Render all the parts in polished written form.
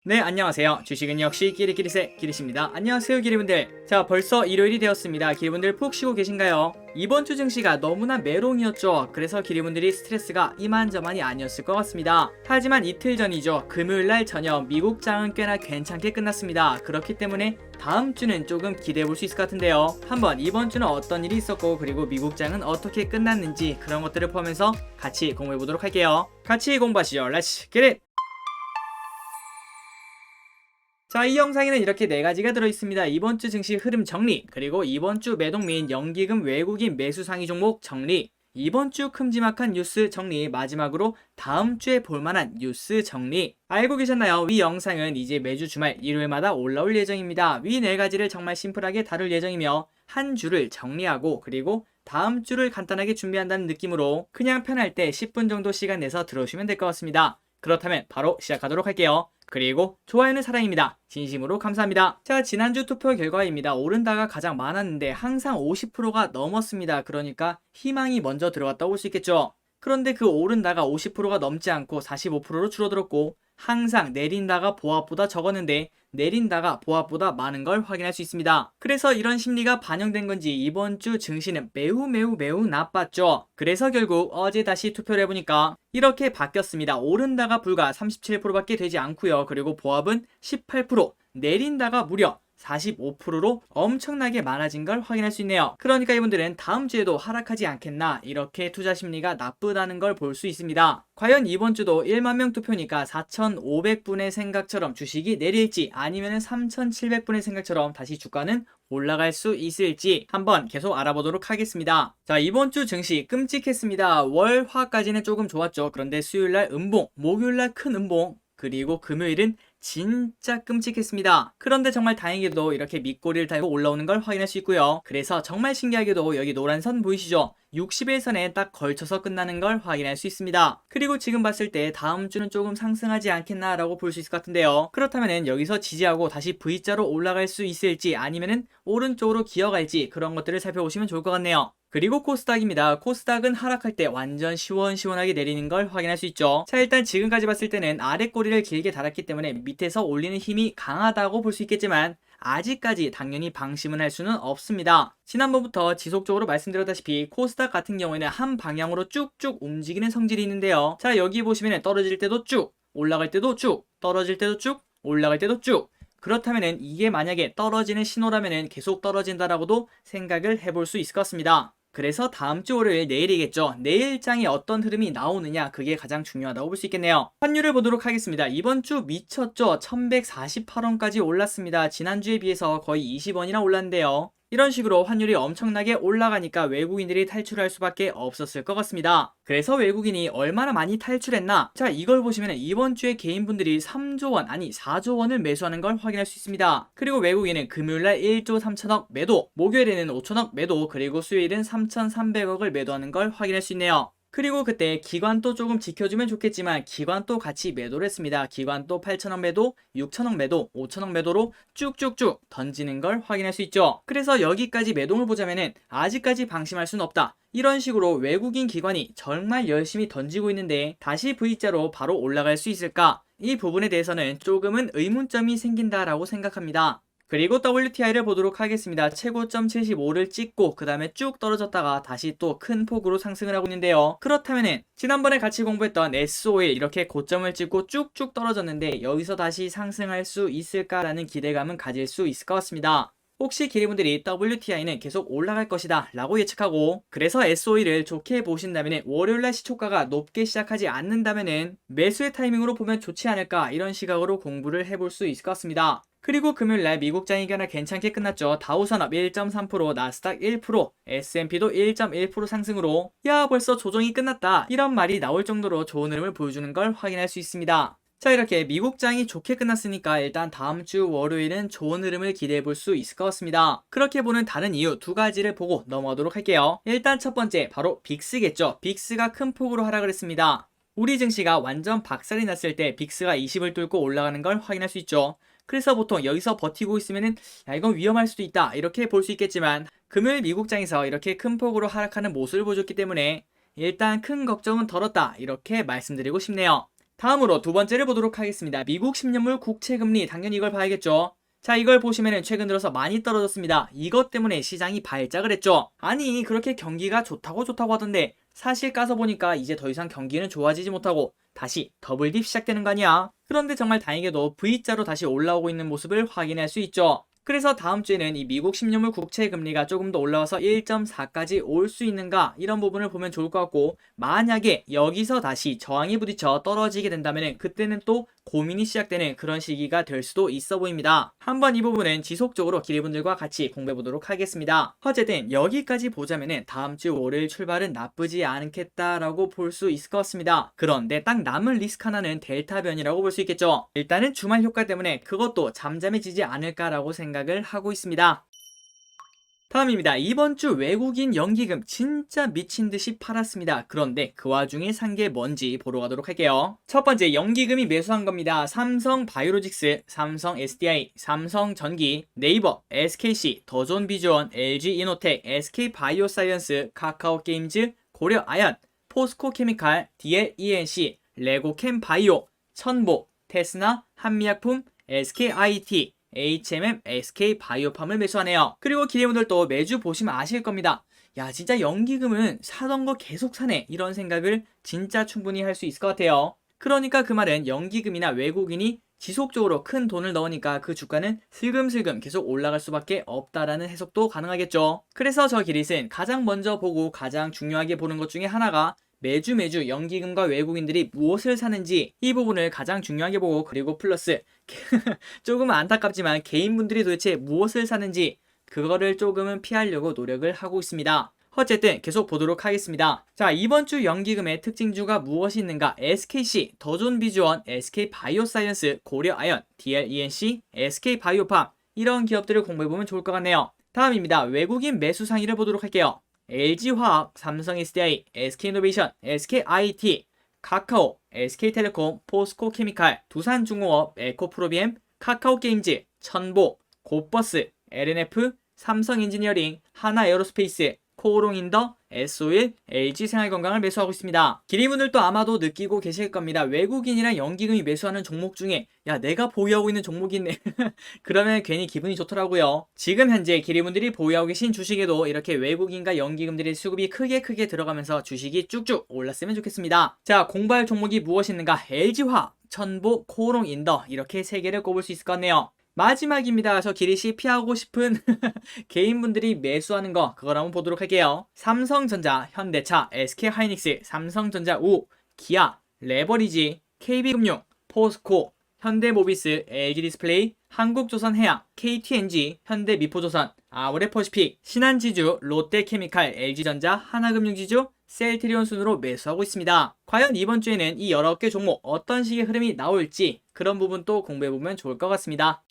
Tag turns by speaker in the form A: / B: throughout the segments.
A: 네, 안녕하세요. 주식은 역시 끼리끼리세 끼리씨입니다. 안녕하세요, 끼리분들. 자, 벌써 일요일이 되었습니다. 끼리분들 푹 쉬고 계신가요? 이번 주 증시가 너무나 메롱이었죠. 그래서 끼리분들이 스트레스가 이만저만이 아니었을 것 같습니다. 하지만 이틀 전이죠. 금요일날 저녁 미국장은 꽤나 괜찮게 끝났습니다. 그렇기 때문에 다음 주는 조금 기대해 볼 수 있을 것 같은데요. 한번 이번 주는 어떤 일이 있었고 그리고 미국장은 어떻게 끝났는지 그런 것들을 포함해서 같이 공부해 보도록 할게요. 같이 공부하시죠. Let's get it! 자, 이 영상에는 이렇게 4가지가 들어있습니다. 이번 주 증시 흐름 정리, 그리고 이번 주 매동 및 연기금 외국인 매수 상위 종목 정리, 이번 주 큼지막한 뉴스 정리, 마지막으로 다음 주에 볼만한 뉴스 정리. 알고 계셨나요? 이 영상은 이제 매주 주말 일요일마다 올라올 예정입니다. 위 4가지를 정말 심플하게 다룰 예정이며 한 주를 정리하고 그리고 다음 주를 간단하게 준비한다는 느낌으로 그냥 편할 때 10분 정도 시간 내서 들어오시면 될 것 같습니다. 그렇다면 바로 시작하도록 할게요. 그리고 좋아요는 사랑입니다. 진심으로 감사합니다. 자, 지난주 투표 결과입니다. 오른다가 가장 많았는데 항상 50%가 넘었습니다. 그러니까 희망이 먼저 들어갔다고 볼 수 있겠죠. 그런데 그 오른다가 50%가 넘지 않고 45%로 줄어들었고 항상 내린다가 보합보다 적었는데 내린다가 보합보다 많은 걸 확인할 수 있습니다. 그래서 이런 심리가 반영된 건지 이번 주 증시는 매우 나빴죠. 그래서 결국 어제 다시 투표를 해보니까 이렇게 바뀌었습니다. 오른다가 불과 37%밖에 되지 않고요. 그리고 보합은 18%, 내린다가 무려 45%로 엄청나게 많아진 걸 확인할 수 있네요. 그러니까 이분들은 다음 주에도 하락하지 않겠나, 이렇게 투자 심리가 나쁘다는 걸 볼 수 있습니다. 과연 이번 주도 1만 명 투표니까 4,500분의 생각처럼 주식이 내릴지 아니면 3,700분의 생각처럼 다시 주가는 올라갈 수 있을지 한번 계속 알아보도록 하겠습니다. 자, 이번 주 증시 끔찍했습니다. 월, 화까지는 조금 좋았죠. 그런데 수요일날 음봉, 목요일날 큰 음봉, 그리고 금요일은 진짜 끔찍했습니다. 그런데 정말 다행히도 이렇게 밑꼬리를 달고 올라오는 걸 확인할 수 있고요. 그래서 정말 신기하게도 여기 노란 선 보이시죠? 60일선에 딱 걸쳐서 끝나는 걸 확인할 수 있습니다. 그리고 지금 봤을 때 다음 주는 조금 상승하지 않겠나 라고 볼 수 있을 것 같은데요. 그렇다면 여기서 지지하고 다시 V자로 올라갈 수 있을지 아니면은 오른쪽으로 기어갈지 그런 것들을 살펴보시면 좋을 것 같네요. 그리고 코스닥입니다. 코스닥은 하락할 때 완전 시원시원하게 내리는 걸 확인할 수 있죠. 자, 일단 지금까지 봤을 때는 아래 꼬리를 길게 달았기 때문에 밑에서 올리는 힘이 강하다고 볼 수 있겠지만 아직까지 당연히 방심은 할 수는 없습니다. 지난번부터 지속적으로 말씀드렸다시피 코스닥 같은 경우에는 한 방향으로 쭉쭉 움직이는 성질이 있는데요. 자, 여기 보시면 떨어질 때도 쭉, 올라갈 때도 쭉, 떨어질 때도 쭉, 올라갈 때도 쭉. 그렇다면은 이게 만약에 떨어지는 신호라면은 계속 떨어진다라고도 생각을 해볼 수 있을 것 같습니다. 그래서 다음 주 월요일 내일이겠죠. 내일장에 어떤 흐름이 나오느냐, 그게 가장 중요하다고 볼 수 있겠네요. 환율을 보도록 하겠습니다. 이번 주 미쳤죠. 1148원까지 올랐습니다. 지난주에 비해서 거의 20원이나 올랐는데요. 이런 식으로 환율이 엄청나게 올라가니까 외국인들이 탈출할 수밖에 없었을 것 같습니다. 그래서 외국인이 얼마나 많이 탈출했나? 자, 이걸 보시면 이번 주에 개인분들이 3조 원, 아니 4조 원을 매수하는 걸 확인할 수 있습니다. 그리고 외국인은 금요일날 1조 3천억 매도, 목요일에는 5천억 매도, 그리고 수요일은 3,300억을 매도하는 걸 확인할 수 있네요. 그리고 그때 기관도 조금 지켜주면 좋겠지만 기관도 같이 매도를 했습니다. 기관도 8천억 매도, 6천억 매도, 5천억 매도로 쭉쭉쭉 던지는 걸 확인할 수 있죠. 그래서 여기까지 매동을 보자면은 아직까지 방심할 수는 없다. 이런 식으로 외국인 기관이 정말 열심히 던지고 있는데 다시 V자로 바로 올라갈 수 있을까? 이 부분에 대해서는 조금은 의문점이 생긴다라고 생각합니다. 그리고 WTI를 보도록 하겠습니다. 최고점 75를 찍고 그 다음에 쭉 떨어졌다가 다시 또 큰 폭으로 상승을 하고 있는데요. 그렇다면은 지난번에 같이 공부했던 SO일 이렇게 고점을 찍고 쭉쭉 떨어졌는데 여기서 다시 상승할 수 있을까라는 기대감은 가질 수 있을 것 같습니다. 혹시 기대분들이 WTI는 계속 올라갈 것이다 라고 예측하고 그래서 SO일을 좋게 보신다면 월요일날 시초가가 높게 시작하지 않는다면 매수의 타이밍으로 보면 좋지 않을까, 이런 시각으로 공부를 해볼 수 있을 것 같습니다. 그리고 금요일날 미국장이 꽤나 괜찮게 끝났죠. 다우산업 1.3%, 나스닥 1%, S&P도 1.1% 상승으로 야, 벌써 조정이 끝났다, 이런 말이 나올 정도로 좋은 흐름을 보여주는 걸 확인할 수 있습니다. 자, 이렇게 미국장이 좋게 끝났으니까 일단 다음 주 월요일은 좋은 흐름을 기대해 볼 수 있을 것 같습니다. 그렇게 보는 다른 이유 2가지를 보고 넘어가도록 할게요. 일단 첫 번째, 바로 빅스겠죠. 빅스가 큰 폭으로 하락을 했습니다. 우리 증시가 완전 박살이 났을 때 빅스가 20을 뚫고 올라가는 걸 확인할 수 있죠. 그래서 보통 여기서 버티고 있으면은 야, 이건 위험할 수도 있다, 이렇게 볼 수 있겠지만 금요일 미국장에서 이렇게 큰 폭으로 하락하는 모습을 보여줬기 때문에 일단 큰 걱정은 덜었다, 이렇게 말씀드리고 싶네요. 다음으로 두 번째를 보도록 하겠습니다. 미국 10년물 국채금리, 당연히 이걸 봐야겠죠. 자, 이걸 보시면은 최근 들어서 많이 떨어졌습니다. 이것 때문에 시장이 발작을 했죠. 아니, 그렇게 경기가 좋다고 하던데 사실 까서 보니까 이제 더 이상 경기는 좋아지지 못하고 다시 더블딥 시작되는 거 아니야? 그런데 정말 다행히도 V자로 다시 올라오고 있는 모습을 확인할 수 있죠. 그래서 다음 주에는 이 미국 10년물 국채 금리가 조금 더 올라와서 1.4까지 올 수 있는가, 이런 부분을 보면 좋을 것 같고, 만약에 여기서 다시 저항이 부딪혀 떨어지게 된다면 그때는 또 고민이 시작되는 그런 시기가 될 수도 있어 보입니다. 한번 이 부분은 지속적으로 기리분들과 같이 공부해 보도록 하겠습니다. 어쨌든 여기까지 보자면은 다음 주 월요일 출발은 나쁘지 않겠다라고 볼 수 있을 것 같습니다. 그런데 딱 남은 리스크 하나는 델타 변이라고 볼 수 있겠죠. 일단은 주말 효과 때문에 그것도 잠잠해지지 않을까라고 생각을 하고 있습니다. 다음입니다. 이번 주 외국인 연기금 진짜 미친듯이 팔았습니다. 그런데 그 와중에 산 게 뭔지 보러 가도록 할게요. 첫 번째, 연기금이 매수한 겁니다. 삼성 바이오로직스, 삼성 SDI, 삼성 전기, 네이버, SKC, 더존 비주원, LG 이노텍, SK 바이오사이언스, 카카오 게임즈, 고려 아연, 포스코 케미칼, DL ENC, 레고캠 바이오, 천보, 테스나, 한미약품, SK IT, HMM, SK 바이오팜을 매수하네요. 그리고 기대분들도 매주 보시면 아실 겁니다. 야, 진짜 연기금은 사던 거 계속 사네, 이런 생각을 진짜 충분히 할 수 있을 것 같아요. 그러니까 그 말은 연기금이나 외국인이 지속적으로 큰 돈을 넣으니까 그 주가는 슬금슬금 계속 올라갈 수밖에 없다라는 해석도 가능하겠죠. 그래서 저 기릿은 가장 먼저 보고 가장 중요하게 보는 것 중에 하나가 매주 연기금과 외국인들이 무엇을 사는지, 이 부분을 가장 중요하게 보고, 그리고 플러스 조금은 안타깝지만 개인분들이 도대체 무엇을 사는지 그거를 조금은 피하려고 노력을 하고 있습니다. 어쨌든 계속 보도록 하겠습니다. 자, 이번 주 연기금의 특징주가 무엇이 있는가? SKC, 더존 비주원, SK 바이오사이언스, 고려 아연, DL ENC, SK 바이오팜, 이런 기업들을 공부해보면 좋을 것 같네요. 다음입니다. 외국인 매수 상위를 보도록 할게요. LG화학, 삼성 SDI, SK이노베이션, SKIT, 카카오, SK텔레콤, 포스코케미칼, 두산중공업, 에코프로비엠, 카카오게임즈, 천보, 곧버스, LNF, 삼성엔지니어링, 하나에어로스페이스, 코오롱인더, S-오일, LG생활건강을 매수하고 있습니다. 기리분들도 아마도 느끼고 계실 겁니다. 외국인이랑 연기금이 매수하는 종목 중에 야, 내가 보유하고 있는 종목이 있네 그러면 괜히 기분이 좋더라고요. 지금 현재 기리분들이 보유하고 계신 주식에도 이렇게 외국인과 연기금들의 수급이 크게 들어가면서 주식이 쭉쭉 올랐으면 좋겠습니다. 자, 공부할 종목이 무엇인가? LG화학, 천보, 코오롱인더, 이렇게 3개를 꼽을 수 있을 것 같네요. 마지막입니다. 저 기릿이 피하고 싶은 개인분들이 매수하는 거, 그걸 한번 보도록 할게요. 삼성전자, 현대차, SK하이닉스, 삼성전자 우, 기아, 레버리지, KB금융, 포스코, 현대모비스, LG디스플레이, 한국조선해양, KTNG, 현대미포조선, 아우레퍼시픽, 신한지주, 롯데케미칼, LG전자, 하나금융지주, 셀트리온 순으로 매수하고 있습니다. 과연 이번 주에는 이 19개 종목 어떤 식의 흐름이 나올지, 그런 부분도 공부해보면 좋을 것 같습니다.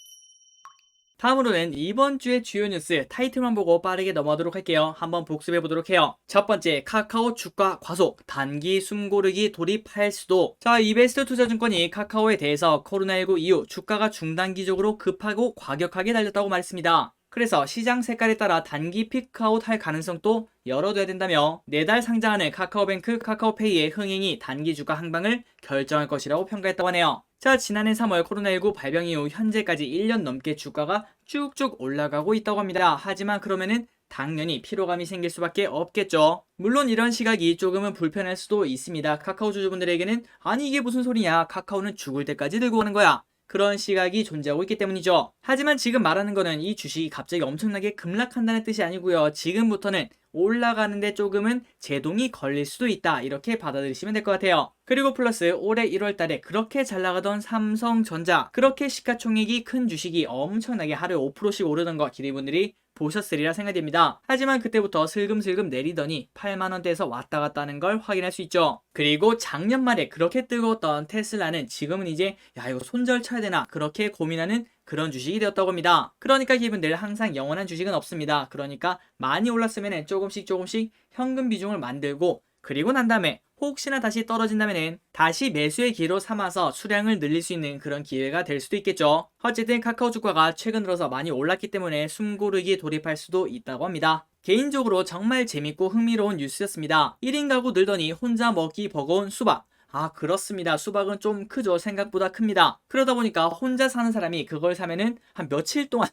A: 다음으로는 이번 주의 주요 뉴스 타이틀만 보고 빠르게 넘어가도록 할게요. 한번 복습해 보도록 해요. 첫 번째, 카카오 주가 과속, 단기 숨고르기 돌입할 수도. 자, 이베스트 투자증권이 카카오에 대해서 코로나19 이후 주가가 중단기적으로 급하고 과격하게 달렸다고 말했습니다. 그래서 시장 색깔에 따라 단기 피크아웃 할 가능성도 열어둬야 된다며 4달 상장하는 카카오뱅크 카카오페이의 흥행이 단기 주가 항방을 결정할 것이라고 평가했다고 하네요. 자, 지난해 3월 코로나19 발병 이후 현재까지 1년 넘게 주가가 쭉쭉 올라가고 있다고 합니다. 하지만 그러면은 당연히 피로감이 생길 수밖에 없겠죠. 물론 이런 시각이 조금은 불편할 수도 있습니다. 카카오 주주분들에게는 아니 이게 무슨 소리냐, 카카오는 죽을 때까지 들고 가는 거야, 그런 시각이 존재하고 있기 때문이죠. 하지만 지금 말하는 거는 이 주식이 갑자기 엄청나게 급락한다는 뜻이 아니고요. 지금부터는 올라가는데 조금은 제동이 걸릴 수도 있다, 이렇게 받아들이시면 될 것 같아요. 그리고 플러스 올해 1월달에 그렇게 잘 나가던 삼성전자, 그렇게 시가총액이 큰 주식이 엄청나게 하루에 5%씩 오르는 거 기대분들이 보셨으리라 생각됩니다. 하지만 그때부터 슬금슬금 내리더니 8만원대에서 왔다 갔다 하는 걸 확인할 수 있죠. 그리고 작년 말에 그렇게 뜨거웠던 테슬라는 지금은 이제 야, 이거 손절 쳐야 되나, 그렇게 고민하는 그런 주식이 되었다고 합니다. 그러니까 기분들 항상 영원한 주식은 없습니다. 그러니까 많이 올랐으면 조금씩 현금 비중을 만들고, 그리고 난 다음에 혹시나 다시 떨어진다면 다시 매수의 기회로 삼아서 수량을 늘릴 수 있는 그런 기회가 될 수도 있겠죠. 어쨌든 카카오 주가가 최근 들어서 많이 올랐기 때문에 숨고르기 돌입할 수도 있다고 합니다. 개인적으로 정말 재밌고 흥미로운 뉴스였습니다. 1인 가구 늘더니 혼자 먹기 버거운 수박, 그렇습니다. 수박은 좀 크죠. 생각보다 큽니다. 그러다 보니까 혼자 사는 사람이 그걸 사면은 한 며칠 동안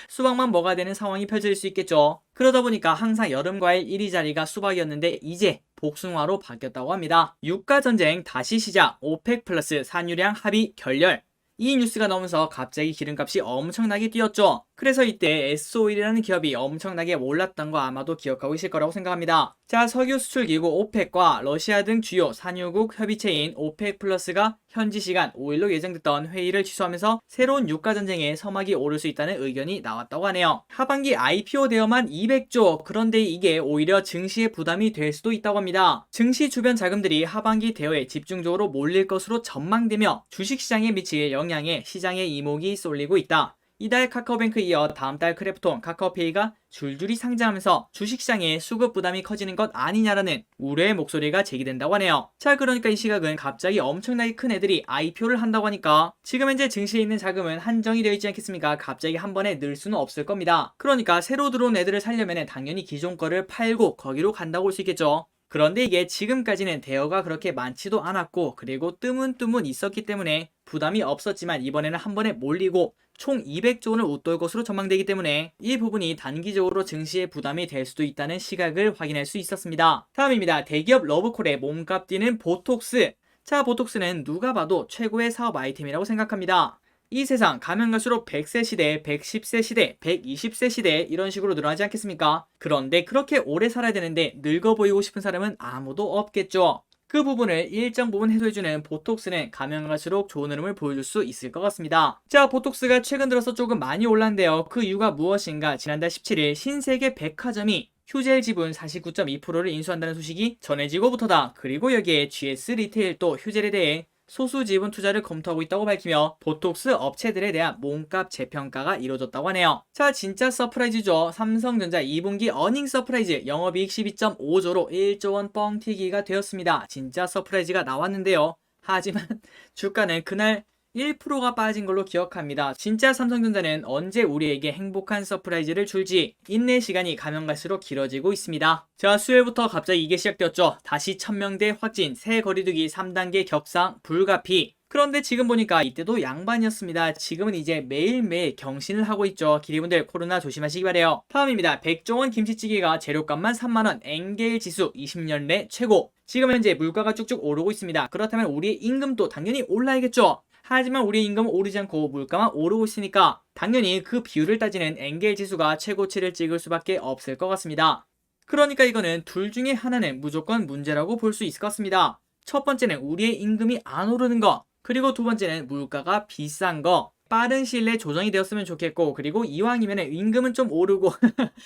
A: 수박만 먹어야 되는 상황이 펼쳐질 수 있겠죠. 그러다 보니까 항상 여름 과일 1위 자리가 수박이었는데 이제 복숭아로 바뀌었다고 합니다. 유가 전쟁 다시 시작, 오펙 플러스 산유량 합의 결렬. 이 뉴스가 나오면서 갑자기 기름값이 엄청나게 뛰었죠. 그래서 이때 S-오일이라는 기업이 엄청나게 올랐던 거 아마도 기억하고 있을 거라고 생각합니다. 자, 석유 수출기구 오펙과 러시아 등 주요 산유국 협의체인 오펙 플러스가 현지 시간 5일로 예정됐던 회의를 취소하면서 새로운 유가전쟁에 서막이 오를 수 있다는 의견이 나왔다고 하네요. 하반기 IPO 대여만 200조, 그런데 이게 오히려 증시에 부담이 될 수도 있다고 합니다. 증시 주변 자금들이 하반기 대여에 집중적으로 몰릴 것으로 전망되며 주식시장에 미칠 영향에 시장의 이목이 쏠리고 있다. 이달 카카오뱅크 이어 다음 달 크래프톤, 카카오페이가 줄줄이 상장하면서 주식시장의 수급 부담이 커지는 것 아니냐라는 우려의 목소리가 제기된다고 하네요. 자, 그러니까 이 시각은 갑자기 엄청나게 큰 애들이 IPO를 한다고 하니까 지금 현재 증시에 있는 자금은 한정이 되어 있지 않겠습니까? 갑자기 한 번에 늘 수는 없을 겁니다. 그러니까 새로 들어온 애들을 살려면 당연히 기존 거를 팔고 거기로 간다고 볼 수 있겠죠. 그런데 이게 지금까지는 대여가 그렇게 많지도 않았고 그리고 뜨문뜨문 있었기 때문에 부담이 없었지만 이번에는 한 번에 몰리고 총 200조 원을 웃돌 것으로 전망되기 때문에 이 부분이 단기적으로 증시에 부담이 될 수도 있다는 시각을 확인할 수 있었습니다. 다음입니다. 대기업 러브콜의 몸값 뛰는 보톡스. 자, 보톡스는 누가 봐도 최고의 사업 아이템이라고 생각합니다. 이 세상 가면 갈수록 100세 시대, 110세 시대, 120세 시대 이런 식으로 늘어나지 않겠습니까? 그런데 그렇게 오래 살아야 되는데 늙어 보이고 싶은 사람은 아무도 없겠죠. 그 부분을 일정 부분 해소해주는 보톡스는 가면 갈수록 좋은 흐름을 보여줄 수 있을 것 같습니다. 자, 보톡스가 최근 들어서 조금 많이 올랐는데요. 그 이유가 무엇인가? 지난달 17일 신세계 백화점이 휴젤 지분 49.2%를 인수한다는 소식이 전해지고부터다. 그리고 여기에 GS 리테일도 휴젤에 대해 소수 지분 투자를 검토하고 있다고 밝히며 보톡스 업체들에 대한 몸값 재평가가 이루어졌다고 하네요. 자, 진짜 서프라이즈죠. 삼성전자 2분기 어닝 서프라이즈 영업이익 12.5조로 1조 원 뻥튀기가 되었습니다. 진짜 서프라이즈가 나왔는데요. 하지만 주가는 그날 1%가 빠진 걸로 기억합니다. 진짜 삼성전자는 언제 우리에게 행복한 서프라이즈를 줄지 인내 시간이 가면 갈수록 길어지고 있습니다. 자, 수요일부터 갑자기 이게 시작되었죠. 다시 1000명대 확진, 새 거리두기 3단계 격상 불가피. 그런데 지금 보니까 이때도 양반이었습니다. 지금은 이제 매일매일 경신을 하고 있죠. 기리분들 코로나 조심하시기 바래요. 다음입니다. 100조 원 김치찌개가 재료값만 3만원, 엔게일 지수 20년 내 최고. 지금 현재 물가가 쭉쭉 오르고 있습니다. 그렇다면 우리의 임금도 당연히 올라야겠죠. 하지만 우리의 임금은 오르지 않고 물가만 오르고 있으니까 당연히 그 비율을 따지는 엔겔 지수가 최고치를 찍을 수밖에 없을 것 같습니다. 그러니까 이거는 둘 중에 하나는 무조건 문제라고 볼 수 있을 것 같습니다. 첫 번째는 우리의 임금이 안 오르는 거, 그리고 두 번째는 물가가 비싼 거. 빠른 시일 내에 조정이 되었으면 좋겠고, 그리고 이왕이면 임금은 좀 오르고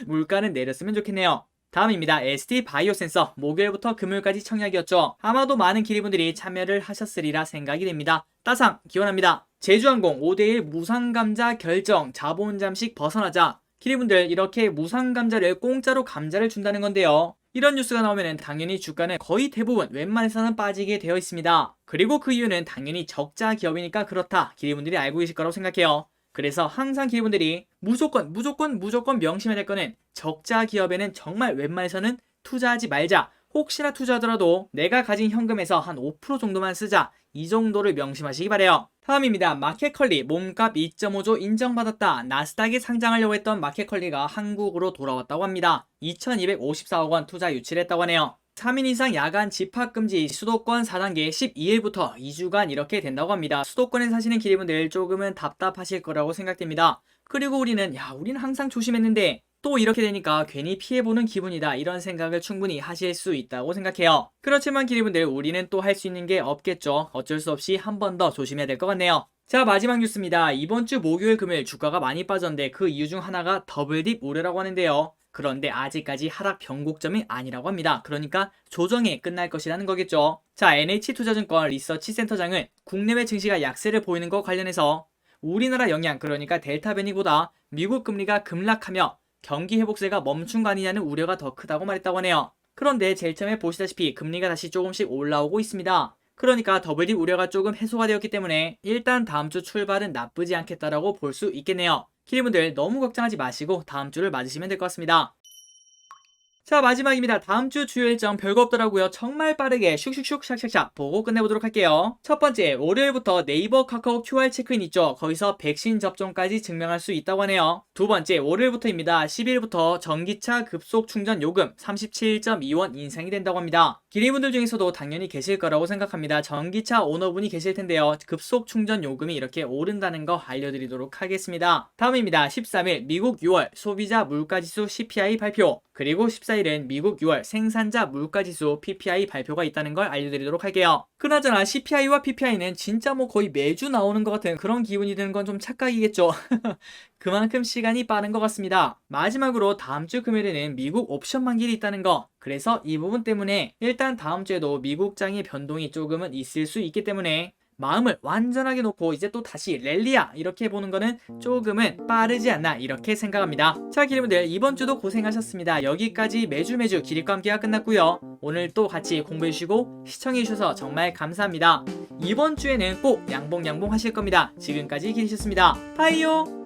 A: 물가는 내렸으면 좋겠네요. 다음입니다. ST 바이오센서 목요일부터 금요일까지 청약이었죠. 아마도 많은 기리분들이 참여를 하셨으리라 생각이 됩니다. 따상 기원합니다. 제주항공 5대1 무상감자 결정, 자본 잠식 벗어나자. 기리분들 이렇게 무상감자를 공짜로 감자를 준다는 건데요. 이런 뉴스가 나오면 당연히 주가는 거의 대부분 웬만해서는 빠지게 되어 있습니다. 그리고 그 이유는 당연히 적자 기업이니까 그렇다. 기리분들이 알고 계실 거라고 생각해요. 그래서 항상 기업분들이 무조건 명심해야 될 거는 적자 기업에는 정말 웬만해서는 투자하지 말자. 혹시나 투자하더라도 내가 가진 현금에서 한 5% 정도만 쓰자. 이 정도를 명심하시기 바래요. 다음입니다. 마켓컬리 몸값 2.5조 인정받았다. 나스닥에 상장하려고 했던 마켓컬리가 한국으로 돌아왔다고 합니다. 2254억 원 투자 유치를 했다고 하네요. 3인 이상 야간 집합금지 수도권 4단계 12일부터 2주간 이렇게 된다고 합니다. 수도권에 사시는 기리분들 조금은 답답하실 거라고 생각됩니다. 그리고 우리는 항상 조심했는데 또 이렇게 되니까 괜히 피해보는 기분이다 이런 생각을 충분히 하실 수 있다고 생각해요. 그렇지만 기리분들 우리는 또 할 수 있는 게 없겠죠. 어쩔 수 없이 한 번 더 조심해야 될 것 같네요. 자, 마지막 뉴스입니다. 이번 주 목요일 금요일 주가가 많이 빠졌는데 그 이유 중 하나가 더블딥 우려라고 하는데요. 그런데 아직까지 하락 변곡점이 아니라고 합니다. 그러니까 조정이 끝날 것이라는 거겠죠. 자, NH투자증권 리서치센터장은 국내외 증시가 약세를 보이는 것 관련해서 우리나라 영향, 그러니까 델타 변이보다 미국 금리가 급락하며 경기 회복세가 멈춘 거 아니냐는 우려가 더 크다고 말했다고 하네요. 그런데 제일 처음에 보시다시피 금리가 다시 조금씩 올라오고 있습니다. 그러니까 더블딥 우려가 조금 해소가 되었기 때문에 일단 다음 주 출발은 나쁘지 않겠다라고 볼 수 있겠네요. 기리분들 너무 걱정하지 마시고 다음 주를 맞으시면 될 것 같습니다. 자, 마지막입니다. 다음 주 주요 일정 별거 없더라고요. 정말 빠르게 슉슉슉 샥샥샥 보고 끝내보도록 할게요. 첫 번째, 월요일부터 네이버 카카오 QR 체크인 있죠. 거기서 백신 접종까지 증명할 수 있다고 하네요. 두 번째, 월요일부터입니다. 10일부터 전기차 급속 충전 요금 37.2원 인상이 된다고 합니다. 기리분들 중에서도 당연히 계실 거라고 생각합니다. 전기차 오너분이 계실 텐데요. 급속 충전 요금이 이렇게 오른다는 거 알려드리도록 하겠습니다. 다음입니다. 13일 미국 6월 소비자 물가지수 CPI 발표, 그리고 14일은 미국 6월 생산자 물가지수 PPI 발표가 있다는 걸 알려드리도록 할게요. 그나저나 CPI와 PPI는 진짜 뭐 거의 매주 나오는 것 같은 그런 기분이 드는 건 좀 착각이겠죠. 그만큼 시간이 빠른 것 같습니다. 마지막으로 다음 주 금요일에는 미국 옵션 만기일이 있다는 거. 그래서 이 부분 때문에 일단 다음 주에도 미국장의 변동이 조금은 있을 수 있기 때문에 마음을 완전하게 놓고 이제 또 다시 랠리야 이렇게 보는 거는 조금은 빠르지 않나 이렇게 생각합니다. 자, 기리분들 이번 주도 고생하셨습니다. 여기까지 매주 기립과 함께가 끝났고요. 오늘 또 같이 공부해주시고 시청해주셔서 정말 감사합니다. 이번 주에는 꼭 양봉 하실 겁니다. 지금까지 기리셨습니다. 바이요.